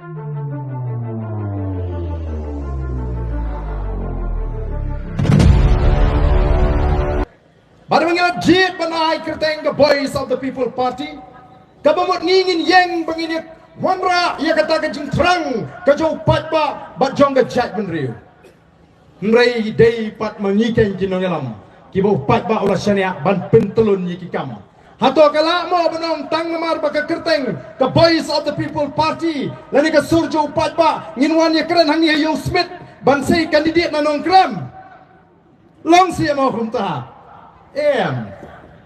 Baru mengingat jid benai kerteng ke Voice of the People Party. Kabamut ngingin yang begini wanra ia kata kejing terang kejauh patba bajong ke jad benriu. Nrai day pat mengikan kinong alam. Kibau patba ulah syania ban pentelun yikikam. Hato kala mo benong tang namar baka kerteng ke Voice of the People Party. Lani ke surjo patba nginwan ya keren hangi Yo Smith ban say kandidat nanong kram. Long siya mo kumta.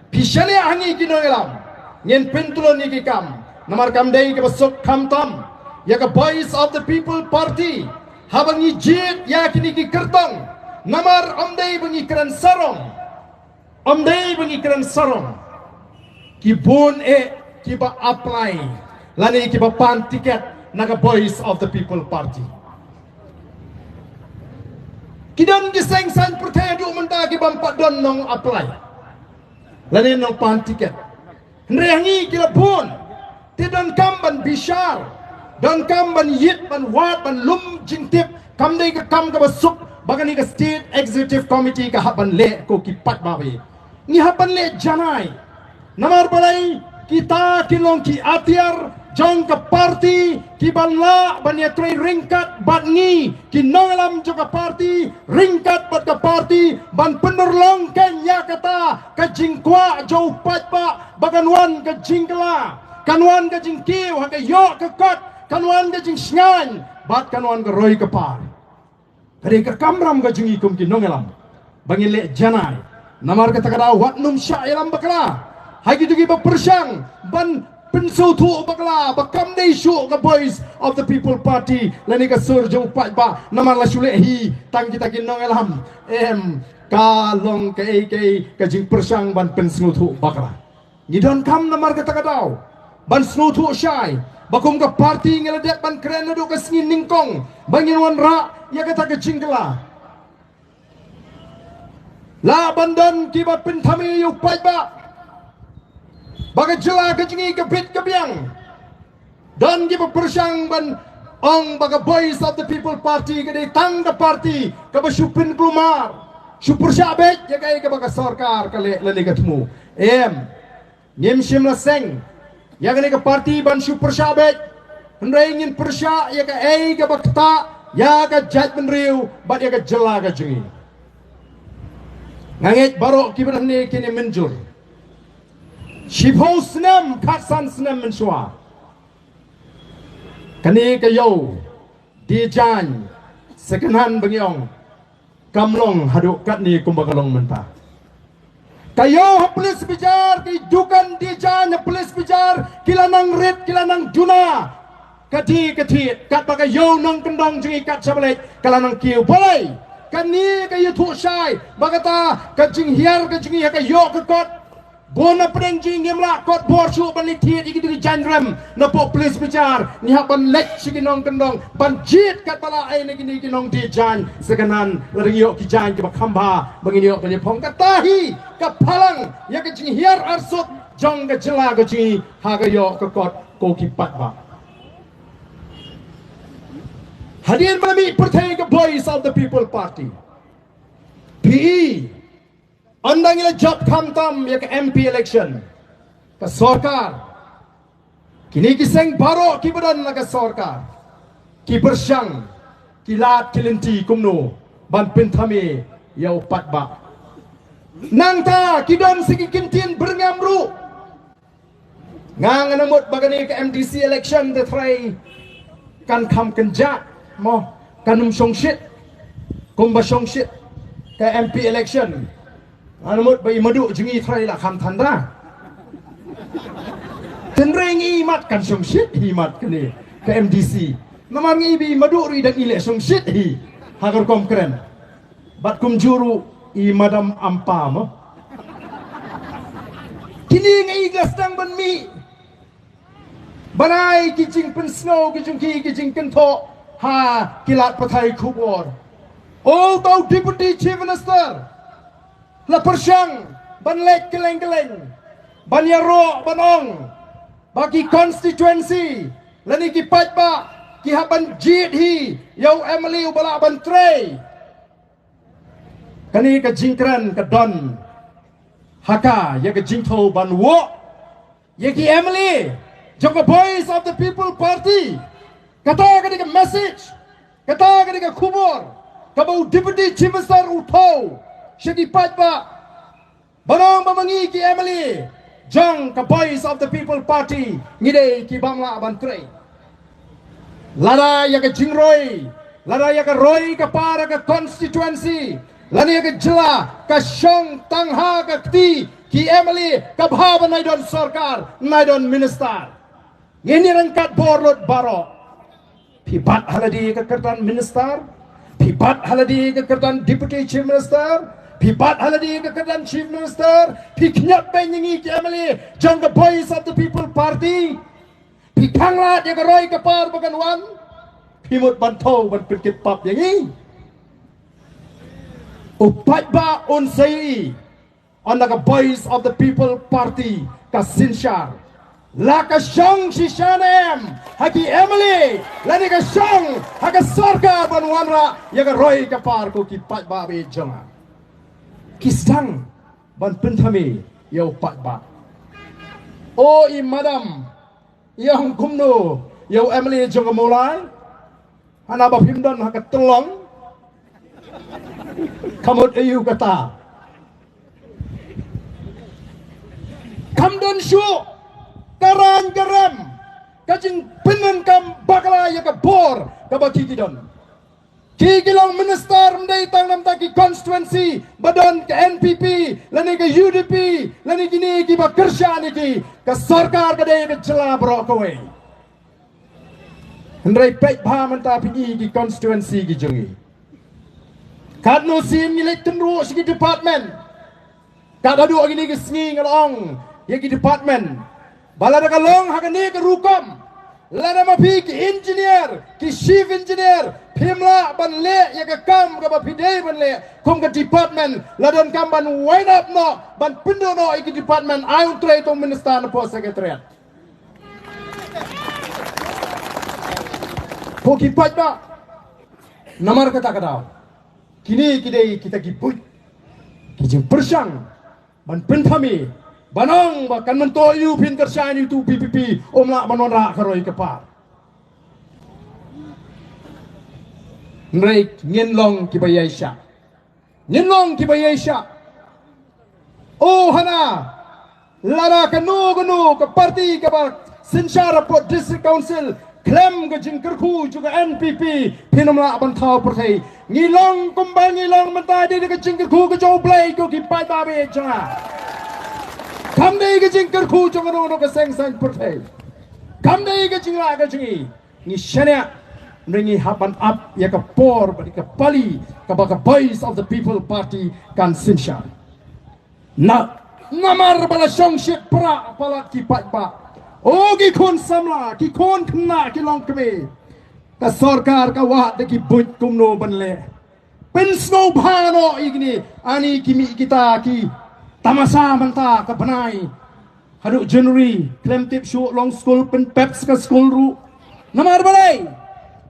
Pisane hangi kinong alam. Ngin pentulon yikikam. Namar kamday ke besok kamtam. Ya ke Voice of the People Party. Habang ijit ya kini ki kertong. Namar omday bengi keren sarong. Omday bengi keren sarong. Kibun kiba apply. Lani kiba pan tiket naga Voice of the People Party. Kidan giseng san percaya du menta kiba 4 don nong apply. Lani nong pan tiket. Nrehangi kila bun. Tidan kamban bishar. Dan kam ban yit ban wat ban lum jingtip kam dei ka kam ka basuk bagani ka state executive committee ka haban le ko kipat bawi ni haban le janai namar balai kita kilong ki atiar jong ka party ki banla ban ya trai ringkat bat ni ki nongalam jo ka party ringkat bat ka party ban penerlong kenya kata ka jingkwa jo patba baganwan ka jingkla kanwan ka jingkiu ha ka yo ka kot kanwan ka jing sngan bat kanwan ka roy ka par kare ka kamram ka jing ikum ki nongelam bangile janai namar ka takada wat num sha ilam bakla hagi dugi ba persyang ban pensutu bakla bakam dei shu ka Voice of the People Party lani ka surjo pat ba namar la shulehi tang kita ki nongelam kalong ka jing persyang ban pensutu bakla ngidon kam namar ka takadaw ban snutu syai bakum ka party ngeladet ban keren do ka singin ningkong bangin wan ra ya kata ka jingkla la bandan kiba pintami yu paiba baga jela ka jingi ka bit ka biang dan kiba persyang ban ong baga Voice of the People Party ka dei tang ka party ka ba supin glumar super syabet ya kai ka baga sarkar ka le ka tmu ngim shim la seng ya kene ke parti ban super syabet hendai ingin persya ya ke ke bakta ya ke jat benriu bat ya ke jela ke jengi ngangit barok kiban ni kini menjur shipho senam katsan senam mensua kani ke yo di jan sekenan bengiong kamlong haduk kat ni kumbakalong mentah kayo haplis bijar di dukan di jan haplis bijar kilanang red kilanang juna kati kat baka yo nang kendong jengi kat sabalek kalanang kiu boleh kani kayo tu syai bagata kajing hiar kajing ya kayo kot bona pedeng jingim la kot borsu banitit iki di janram na poplis bijar ni haban lek siginong kendong banjit kat bala ai ni kinong di jan seganan ringyok ki jan ki bakhamba banginiok bani phong katahi kapalang ya ke jing hiar arsut jong ke jela ke jing ha ke yo ke kot ko ki patba hadir mami pertai ke Voice of the People Party PE andang ila job kamtam ya ke MP election ke sarkar kini kiseng baro ki badan la ke sarkar ki persyang kilat kilinti kumno ban pentami ya patba nangta kidon sigi kintin berngamru ngang namut bagani ke MDC election the try kan kam kenja mo kanum songshit kumba songshit ke MP election namut bai madu jengi try la kam tanda tenreng imat kan songshit himat kene ke MDC namar ngi bi madu ri dan ile songshit hi hagar kom keren bat kum juru i madam ampam kini ngai gastang ban mi banai kijing pen snow kijing kento ha kilat pathai khubor all tau deputy chief minister la persyang ban lek keleng ban yaro banong bagi constituency lani ki patba ki haban jit hi yo Emily ubala ban tray kani ka jingkran ka don haka ya ka jingtho ban wo ya ki Emily jong voice of the people party kata ka ka message kata ka ka khubor ka bau deputy chief minister utho shagi patba barong bamangi ki Emily jong ka voice of the people party ngide ki bangla ban tray Lada ya ke jingroi, lada ya ke roi ke para ke constituency, lada ya ke jela ke shong tangha ke kti ki Emily ke bhava naidon sarkar, naidon minister. Ini rangkat borot baro. Pibat haladi ke kertan minister, pibat haladi ke kertan deputy chief minister, pibat haladi ke kertan chief minister, piknyap benyengi ki Emily jong ke voice of the people party. Pikanglah dia keroi kepar bukan wan, pimut bantau ban pikit pap yang ini. Upat ba unsai, anda ke voice of the people party ke Sinshar, la ke shong shishanem, haki Emily, la ni ke shong, haki sarkar ban wanra, ya keroi kepar ku kipat ba be jonga. Kisang ban pentami ya upat ba. Oh i madam. Yang kumno, yang Emily jong mulai, hana ba pimdon haka telong, kamut ayu kata, kamdon syu, karan garam, kajing penen kam bakala ya kabor, kabaki kidon. Kikilong minister mendai tang nam taki constituency badon ke NPP lani ke UDP lani kini ki ba kersya ni ki ke sarkar ke dai ke jela bro kowe hendrai pek ba menta pi ki constituency ki jongi kadno sim ni lek tenru sigi department kada du gini ki sngi ngalong ye ki department balada ka long hakani ke rukom lada mapi ki engineer ki chief engineer pimla ban le ya ka kam ka ba pidei ban le kom ka department ladon kam ban wind up no ban pindo no ki department I try to minister na po secretariat po ki patba namar kata kata kini kidei kita ki put ki jing persang ban penthami banong bahkan mentok you pin kersan itu PPP omla manora karoi kepa nrek ngenlong kibayesha ngenlong kibayesha oh hana lara kanu ke parti ke Sinshar Port District Council klem ke jingkerku juga NPP pinomla bantau pertai ngilong kumbang ngilong mentadi ke jingkerku ke joblay ko kipai tabe janga kamdei ke jingker ku jong no ke seng sang pertai kamdei ke jingla ke jingi ni shania ringi haban up ya ke por bagi ke pali ke baka voice of the people party kan Sinshar na namar bala shong shit pra pala ki pat ba o ki kon samla ki kon kna ki long kme ka sarkar ka wa de ki buit kumno banle pen snow bhano igni ani kimi kita ki tamasa manta ke benai haduk January klem tip syuk long school pen peps ke school ru namar balai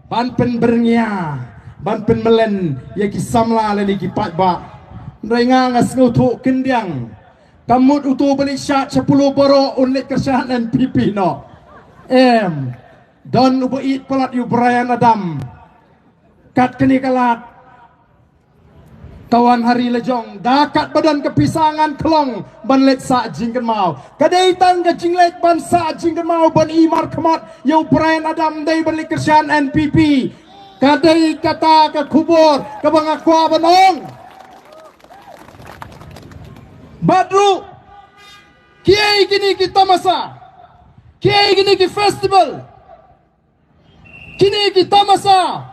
ban pen bernia ban pen melen ya ki samla leni ki patba renga ngas ngutu kendiang kamut utu balik syat 10 boro unlit kersahan NPP no don ubuit pelat yu Brian Adam kat keni kalat kawan hari lejong dakat badan kepisangan kelong ban let sa jingkan mau kadaitan ke jinglet ban sa jingkan mau ban imar kemat yo Brian Adam dai ban kersan NPP kadai kata ke kubur ke bangakwa banong badru kiai gini kita masa kiai gini ki festival kini kita masa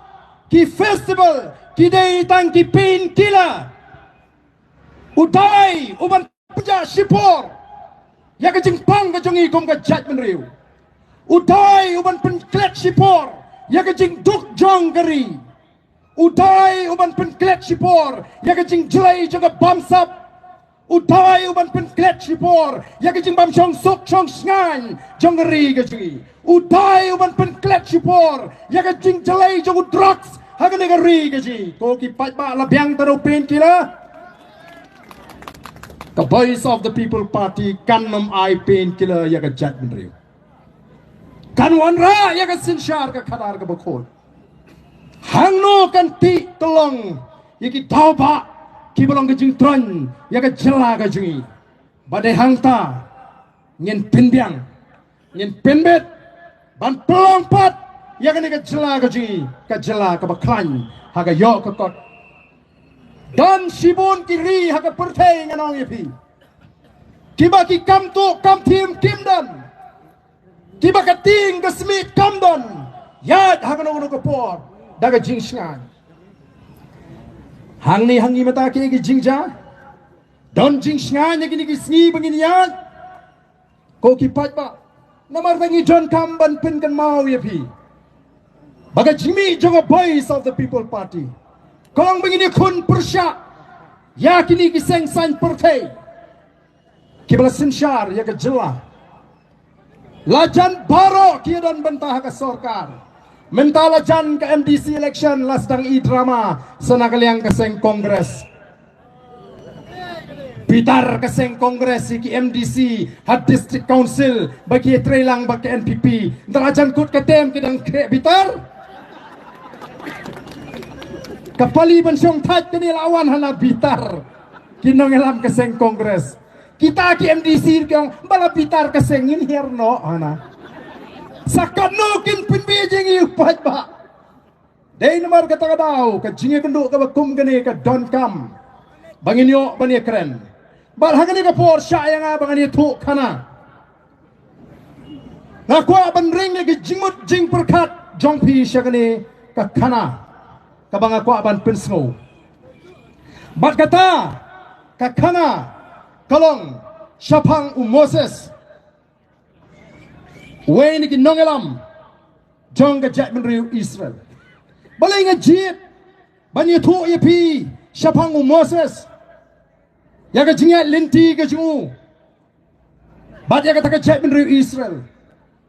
ki festival kidai tang ki pain killer udai uban puja sipor ya ke jingpang ke jongi kom ke jat menriu udai uban penklet sipor ya ke jing duk jong geri udai uban penklet sipor ya ke jing jelai jaga bamsap Utai uban pen klet sipor ya ke jing bam chong sok chong sngan jong ri ke ji utai uban pen klet sipor ya ke jing jalai jong drugs ha ke ne ri ke ji ko ki pat ba la byang taro pen kila the voice of the people party kan nom ai pen kila ya ke jat ben ri kan wan ra ya ke sin shar ke khadar ke bkhol hang no kan ti tolong ya ki tau ba ki bolong ke jing tron ya ke jela ke jingi badai hangta nyen pindiang nyen penbet ban pelong pat ya ke jela ke jingi ke jela ke baklan ha ke yo ke kot dan sibun kiri ha ke pertai nganong yepi kiba ki kam tu kam tim kim dan kiba ka ting ke smith kam don yad ha ke no ke por da ke jing sngan hang ni mata ke jingja don jing sngan ni ki sni bangin yan ko ki pat ba namar bangi don kam ban pin kan mau ye pi baga jimi jong voice of the people party kong bangin kun persya ya kini ki seng san pertai ki bala sinshar ya ke jela lajan baro ki don bantah ke sorkar mentala jan ke MDC election las dang i drama senakaliang keseng kongres bitar keseng kongres ki MDC had district council bagi trelang bagi NPP darajan kut ketem kidang kre bitar kapali bensyong tat kini lawan hana bitar kinong elam keseng kongres kita ki MDC kyong bala bitar keseng in herno hana sakat nukin pinbijing iupat ba day namar kata kadau ka jingi kenduk ka bakum gani ka don kam bangin yo bani keren bal hagani ka por sya yang bangani tu kana ngakwa ban ring ni jingmut jing perkat jong pi syagani ka kana ka bangakwa ban pinsngo bat kata ka kana kalong syapang Moses Wayne ki nongelam jong ka jat menriu Israel balai ngajit banyi tu ye pi syapang Moses ya ka jingat linti ka jungu bat ya ka jat menriu Israel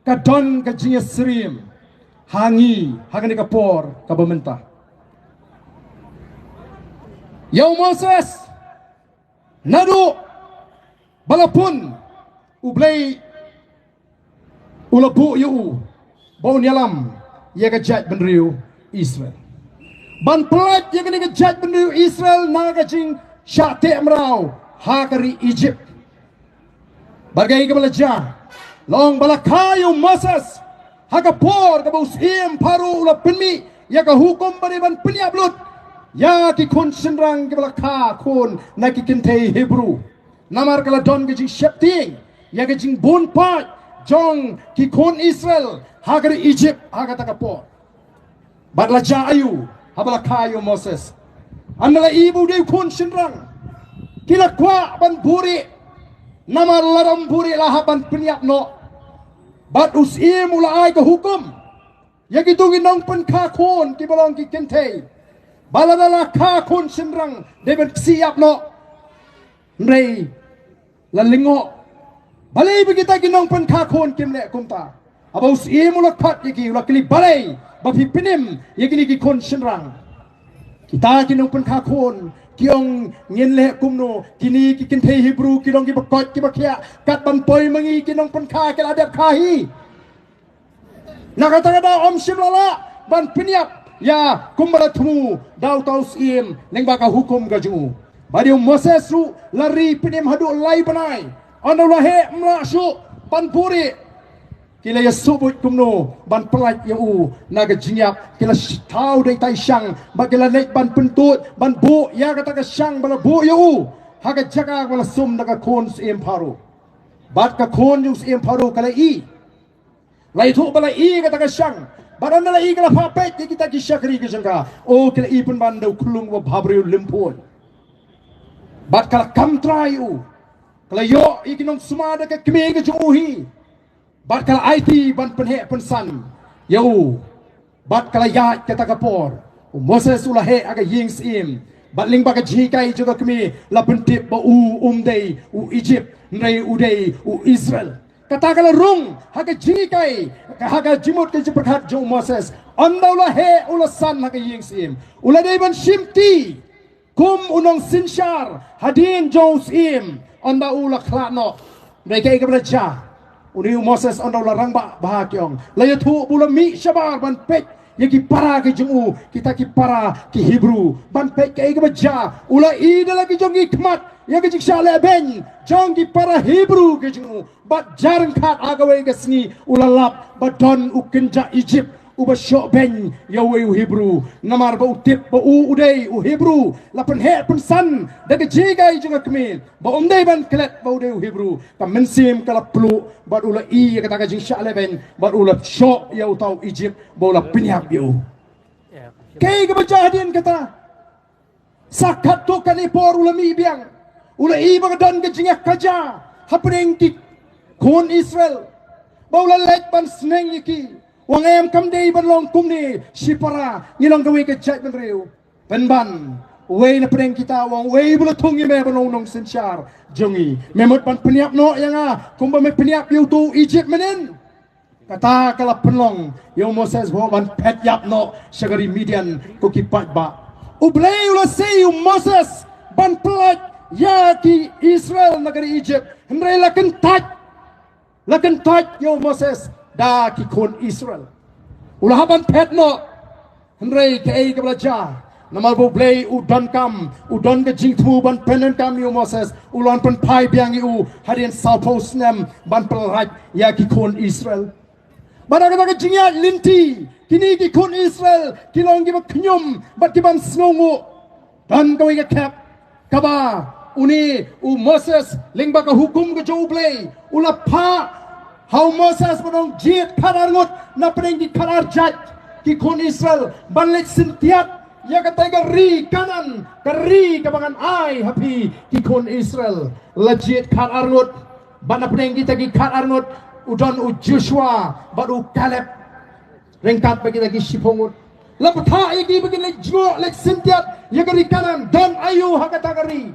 ka don ka jingat serim hangi hangani ka por ka bementah ya Moses nadu balapun ublay ulabu yu bau nyalam ya kejat benriu Israel ban pelat ya kena kejat benriu Israel naga jing syate merau hakari Egypt bagai kebelajar long balakayu Moses hakapor ka bau sim paru ula penmi ya ka hukum bani ban penyablut ya ki kun senrang ke balaka kun na ki kintei Hebrew namar kala don ke jing syapting ya ke jing bun pat jong ki kon Israel hagari Egypt hagata kapor badla jayu habala kayu Moses andala ibu de kon sinrang kila kwa ban buri nama laram buri lahaban penyak no bad usim ulai ke hukum ya gitu ginong pen ka kon ki balong ki kente baladala ka kon sinrang de ben siap no rei lalingo balai begita ginong pen kakon kimle kumta abau si mulak pat yaki ulak kili balai bapi pinim yaki ni kon senrang kita ginong pen kakon kiong ngenle kumno kini kikin te Hebrew kinong kibakot kibakya kat banpoy mangi kinong pen kakil adap kahi nakata kada om simlala ban pinyap ya kumbara tumu daw taus im neng baka hukum gaju badiu Moses ru lari pinim hadu lai banai Anda lahe melasu panpuri kila ya subut kumno ban pelat ya u naga jinyak kila tau dai tai syang bagila naik ban pentut ban bu ya kata ka syang bala bu ya u haga jaga bala sum naga kon sim paru bat ka kon yung sim paru kala i lai tu bala i kata ka syang badan la i kala papet ya kita kisyakri ke jangka o kila i pun bandau kulung wa babriu limpun bat kala kam try u kalau yo ikinong sumada ke kemi ke juhi bat kala IT ban penhe pensan yo bat kala ya kata kapor Moses ulahe aga ying sim Batling baka jikai juga kami la pentip ba umdei u Egypt nei udei u Israel. Katakanlah rung haga jikai haga jimut ke jeperhat jo Moses. Andaulah he ula san haga ying sim. Ula dei ban shimti kum unong sinshar hadin jo sim. Anda ula klano. Mereka ke beraja. Uni Moses anda ula rangba bahagiong. Laya tu bula mi shabar ban pek. Yaki para ke jungu kita ki para ki Hebrew ban pek ke beraja. Ula ida lagi jong hikmat. Ya ke jiksha leben jong ki para Hebrew ke jungu. Bat jarang kat agawe ke sini ula lap badon ukenja Egypt. Uba syok ben yawe u Hebrew namar ba utip ba udai u Hebrew lapan he pensan daga jigai juga kemil ba umdai ban kelet ba udai u Hebrew kam mensim kala plu ba ula I kata ka jing syale ben ba ula syok ya utau Egypt ba ula penyap yu kay ka bajadian kata sakat to kanipor ula mi biang ula I ba dan ka jingak kaja hapring ki kon Israel ba ula let ban sneng yiki wang em kam dei ban long kum ni sipara ngilang gawe ke chat ban riu ban wei na preng kita wang wei bula thung me ban long senchar jongi memot ban peniap no yang kum ba me peniap yu tu Egypt menen kata kala penlong yo Moses bo ban pet yap no sagari Midian ko ki pat ba ublei ula sei Moses ban plat ya ki Israel negeri Egypt hendrai lakan taj yo Moses da ki kon Israel ulah haban pet no hendrai ke ai ke belajar namal bo blei udon ke jing tu ban penen kam yu Moses ulan pen pai biang yu hadian saupos nem ban pelraj ya ki kon Israel badaga daga jingya linti kini ki kon Israel kilong gi baknyum bat ki ban snongu dan gawe ke kap kaba uni u Moses lingba ka hukum ke jo blei ulah pa how Moses menong jit karar ngut na pening di karar jat ki kon Israel banlet sintiat ya kata ri kanan kari kabangan ai happy ki kon Israel legit karar ngut bana pening kita ki karar ngut udon u Joshua baru Caleb rengkat bagi lagi sipongut lapatha iki bagi le jo le sintiat ya kari kanan don ayu hakata kari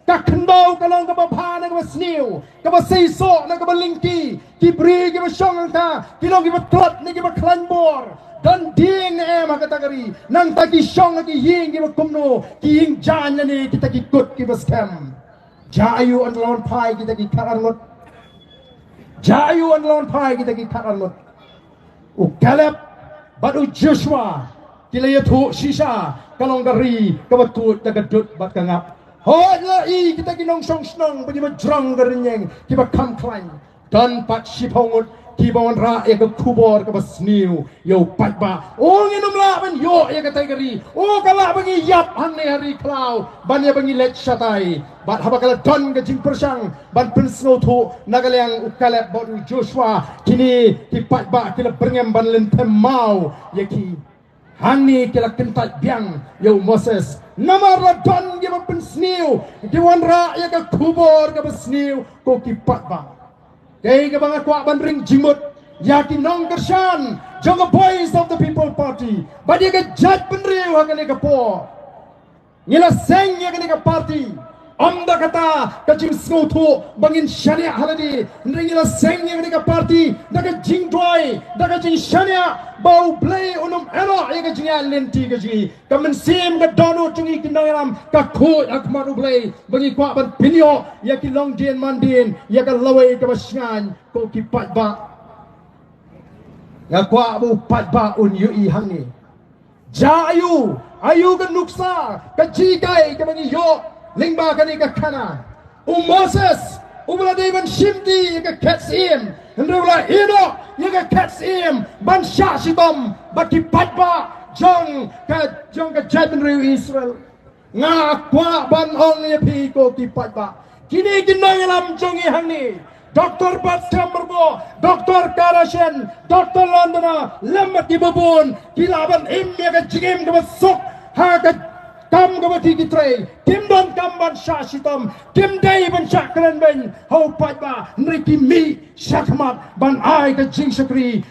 kakendau kalong ka babha na ka sniu ka ba seiso na ka lingki kibri ka syong ka kilong ka trot ni ka klanbor dan ding em ka tagari nang tagi syong ki ying ka kumno ki ying jan ni kita ki kut ki scam jayu an lon pai kita ki karangot jayu an lon pai kita ki karangot u Caleb badu Joshua kilaya thu sisa kalong dari ka batut dagadut bat kangap Hola I kita kinong song snong bagi majrang garenyeng kiba kam klan dan pat sipongut kibon ra e ka kubor ka basniu yo pat ba o nginum la ban yo e ka taigari o kala bagi yap hang ne hari klau ban ya bagi let shatai bat habakala don ka jing persang ban pensno thu nagalyang ukalep bodu Joshua kini ki pat ba kila berngem ban lentem mau yaki hani kila kentat biang yo Moses namar la don gi ba pensniu ki wan ra ya ka kubor ka basniu ko ki pat ba kay ka bang kwa ban ring jimut ya ki nong kershan jong the boys of the people party badi ka jat penriu hangani ka po ngila seng ya ka party Anda kata kacing snotu bangin syania haladi ringila sengnya mereka party daga jingdoi daga jing syania bau play unum era ya kacingnya lenti kaci kamen sim ka donu cungi kindalam ka ko akmaru play bagi kwa ban pinyo ya ki long dien mandin ya ka lawai ka basngan ko ki pat ba ya kwa bu pat ba un yu I hangi jayu ayu ka nuksa ka jikai ka bagi yo lingba kani ka kana Moses ubla devan shimdi ka katsim ndula ino ka katsim ban shashidom baki patba jong ka jadru Israel nga kwa ban ong ye pi ko ki patba kini ginangalam jong I hangni Dr. Batsamberbo, Dr. Karashen, Dr. Londona, Lembat Ibabun, Kilaban Imya ka jingim ka masuk ha ka kam ka bati kitray kim don kam ban shashitam kim day ban shakran ben ho pat ba nriki mi shakmat ban ai ka jing shakri